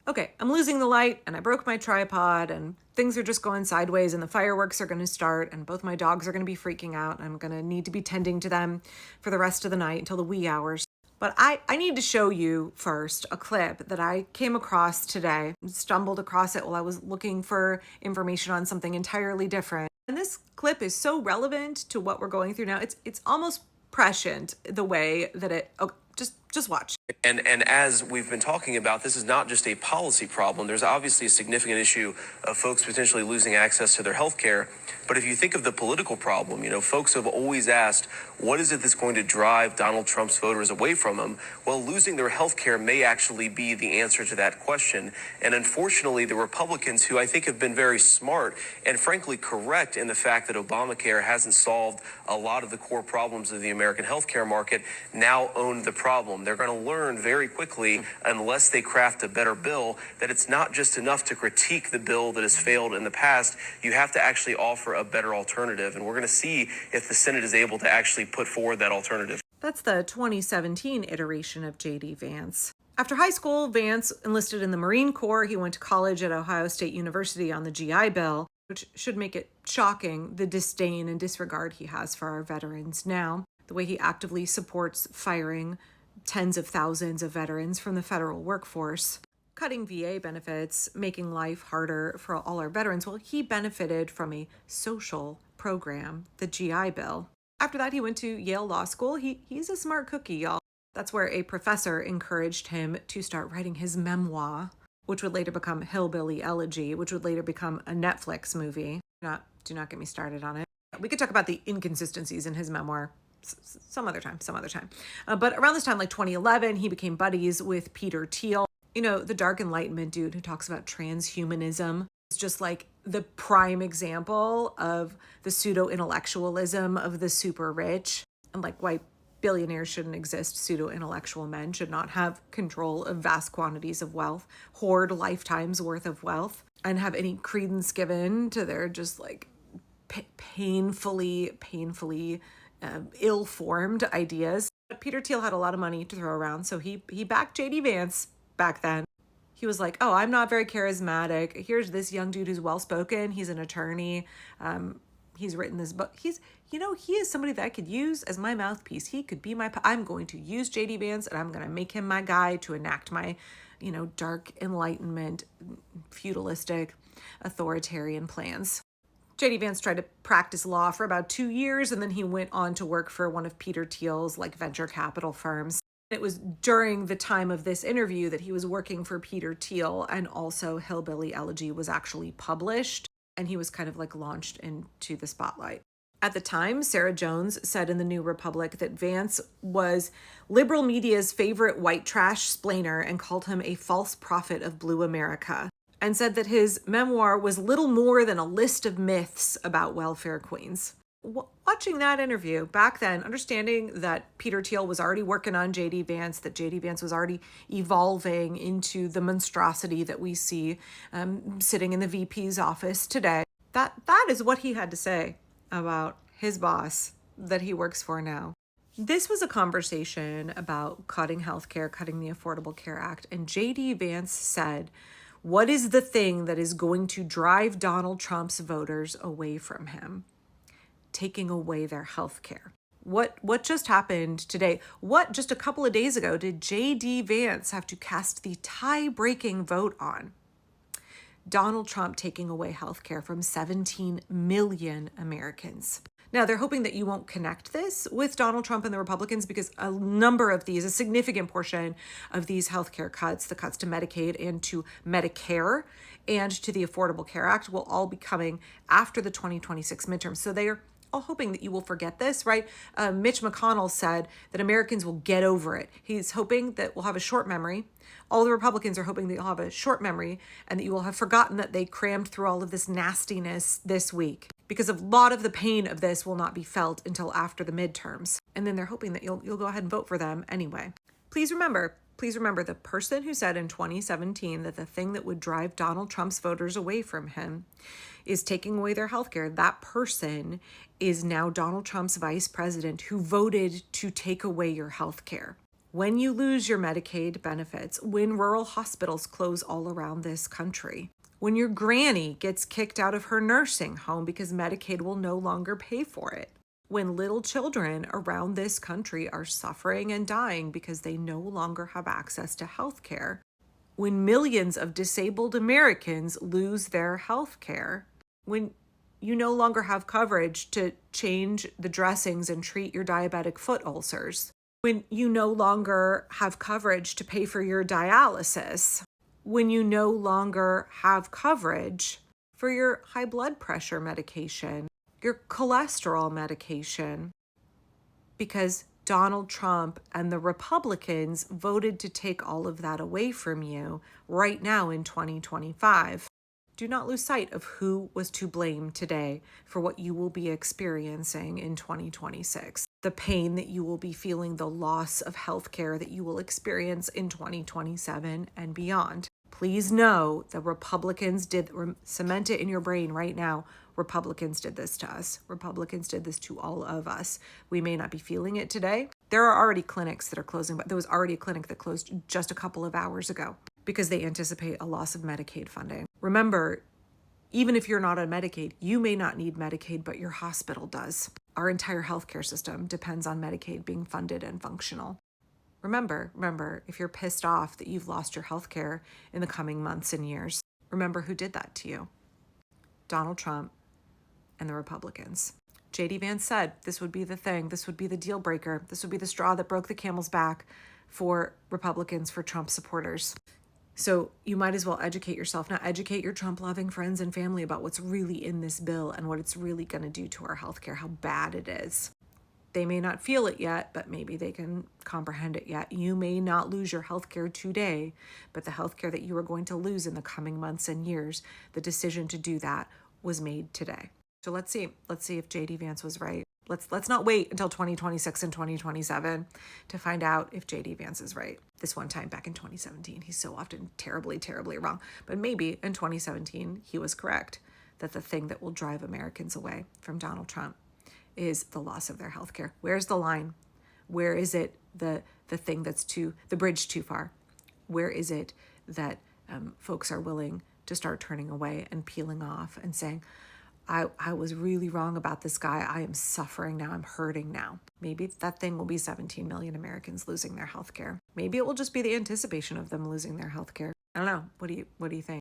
okay, I'm losing the light and I broke my tripod and things are just going sideways and the fireworks are going to start and both my dogs are going to be freaking out and I'm going to need to be tending to them for the rest of the night until the wee hours. But I need to show you first a clip that I came across today, stumbled across it while I was looking for information on something entirely different. And this clip is so relevant to what we're going through now. It's almost prescient the way that it, oh, just watch. And as we've been talking about, this is not just a policy problem. There's obviously a significant issue of folks potentially losing access to their health care. But if you think of the political problem, folks have always asked, what is it that's going to drive Donald Trump's voters away from him? Well, losing their health care may actually be the answer to that question. And unfortunately, the Republicans, who I think have been very smart and frankly correct in the fact that Obamacare hasn't solved a lot of the core problems of the American healthcare market, now own the problem. They're going to learn very quickly, unless they craft a better bill, that it's not just enough to critique the bill that has failed in the past. You have to actually offer a better alternative. And we're going to see if the Senate is able to actually put forward that alternative. That's the 2017 iteration of J.D. Vance. After high school, Vance enlisted in the Marine Corps. He went to college at Ohio State University on the GI Bill, which should make it shocking, the disdain and disregard he has for our veterans now, the way he actively supports firing tens of thousands of veterans from the federal workforce, cutting VA benefits, making life harder for all our veterans. Well, he benefited from a social program, the GI Bill. After that, he went to Yale Law School. He's a smart cookie, y'all. That's where a professor encouraged him to start writing his memoir, which would later become Hillbilly Elegy, which would later become a Netflix movie. Do not get me started on it. We could talk about the inconsistencies in his memoir some other time. But around this time, like 2011, he became buddies with Peter Thiel, the Dark Enlightenment dude who talks about transhumanism. It's just like the prime example of the pseudo-intellectualism of the super rich, and like why billionaires shouldn't exist. Pseudo-intellectual men should not have control of vast quantities of wealth, hoard lifetimes worth of wealth, and have any credence given to their just like painfully ill-formed ideas. But Peter Thiel had a lot of money to throw around, so he backed J.D. Vance back then. He was like, oh, I'm not very charismatic. Here's this young dude who's well-spoken. He's an attorney. He's written this book. He is somebody that I could use as my mouthpiece. He could be I'm going to use J.D. Vance and I'm going to make him my guy to enact my, dark enlightenment, feudalistic, authoritarian plans. J.D. Vance tried to practice law for about 2 years, and then he went on to work for one of Peter Thiel's venture capital firms. It was during the time of this interview that he was working for Peter Thiel, and also Hillbilly Elegy was actually published, and he was kind of launched into the spotlight. At the time, Sarah Jones said in the New Republic that Vance was liberal media's favorite white trash splainer and called him a false prophet of blue America, and said that his memoir was little more than a list of myths about welfare queens. Watching that interview back then, understanding that Peter Thiel was already working on J.D. Vance, that J.D. Vance was already evolving into the monstrosity that we see sitting in the VP's office today, that is what he had to say about his boss that he works for now. This was a conversation about cutting healthcare, cutting the Affordable Care Act, and J.D. Vance said, what is the thing that is going to drive Donald Trump's voters away from him? Taking away their health care. What just happened today? What just a couple of days ago did J.D. Vance have to cast the tie-breaking vote on? Donald Trump taking away health care from 17 million Americans. Now, they're hoping that you won't connect this with Donald Trump and the Republicans because a significant portion of these healthcare cuts, the cuts to Medicaid and to Medicare and to the Affordable Care Act, will all be coming after the 2026 midterms. So they are all hoping that you will forget this, right? Mitch McConnell said that Americans will get over it. He's hoping that we'll have a short memory. All the Republicans are hoping that you'll have a short memory and that you will have forgotten that they crammed through all of this nastiness this week, because a lot of the pain of this will not be felt until after the midterms. And then they're hoping that you'll go ahead and vote for them anyway. Please remember the person who said in 2017 that the thing that would drive Donald Trump's voters away from him is taking away their health care. That person is now Donald Trump's vice president who voted to take away your health care. when you lose your Medicaid benefits, when rural hospitals close all around this country, when your granny gets kicked out of her nursing home because Medicaid will no longer pay for it, when little children around this country are suffering and dying because they no longer have access to health care, when millions of disabled Americans lose their health care, when you no longer have coverage to change the dressings and treat your diabetic foot ulcers, when you no longer have coverage to pay for your dialysis, when you no longer have coverage for your high blood pressure medication, your cholesterol medication, because Donald Trump and the Republicans voted to take all of that away from you right now in 2025. Do not lose sight of who was to blame today for what you will be experiencing in 2026. The pain that you will be feeling, the loss of healthcare that you will experience in 2027 and beyond. Please know that Republicans did, cement it in your brain right now, Republicans did this to us. Republicans did this to all of us. We may not be feeling it today. There are already clinics that are closing, but there was already a clinic that closed just a couple of hours ago because they anticipate a loss of Medicaid funding. Remember, even if you're not on Medicaid, you may not need Medicaid, but your hospital does. Our entire healthcare system depends on Medicaid being funded and functional. Remember, if you're pissed off that you've lost your healthcare in the coming months and years, remember who did that to you. Donald Trump and the Republicans. J.D. Vance said this would be the thing. This would be the deal breaker. This would be the straw that broke the camel's back for Republicans, for Trump supporters. So you might as well educate yourself. Now educate your Trump-loving friends and family about what's really in this bill and what it's really going to do to our healthcare, how bad it is. They may not feel it yet, but maybe they can comprehend it yet. You may not lose your healthcare today, but the healthcare that you are going to lose in the coming months and years, the decision to do that was made today. So let's see if J.D. Vance was right. Let's not wait until 2026 and 2027 to find out if J.D. Vance is right. This one time back in 2017, he's so often terribly, terribly wrong. But maybe in 2017, he was correct that the thing that will drive Americans away from Donald Trump is the loss of their health care. Where's the line? Where is it the thing that's the bridge too far? Where is it that folks are willing to start turning away and peeling off and saying, I was really wrong about this guy. I am suffering now. I'm hurting now. Maybe that thing will be 17 million Americans losing their health care. Maybe it will just be the anticipation of them losing their health care. I don't know. What do you think?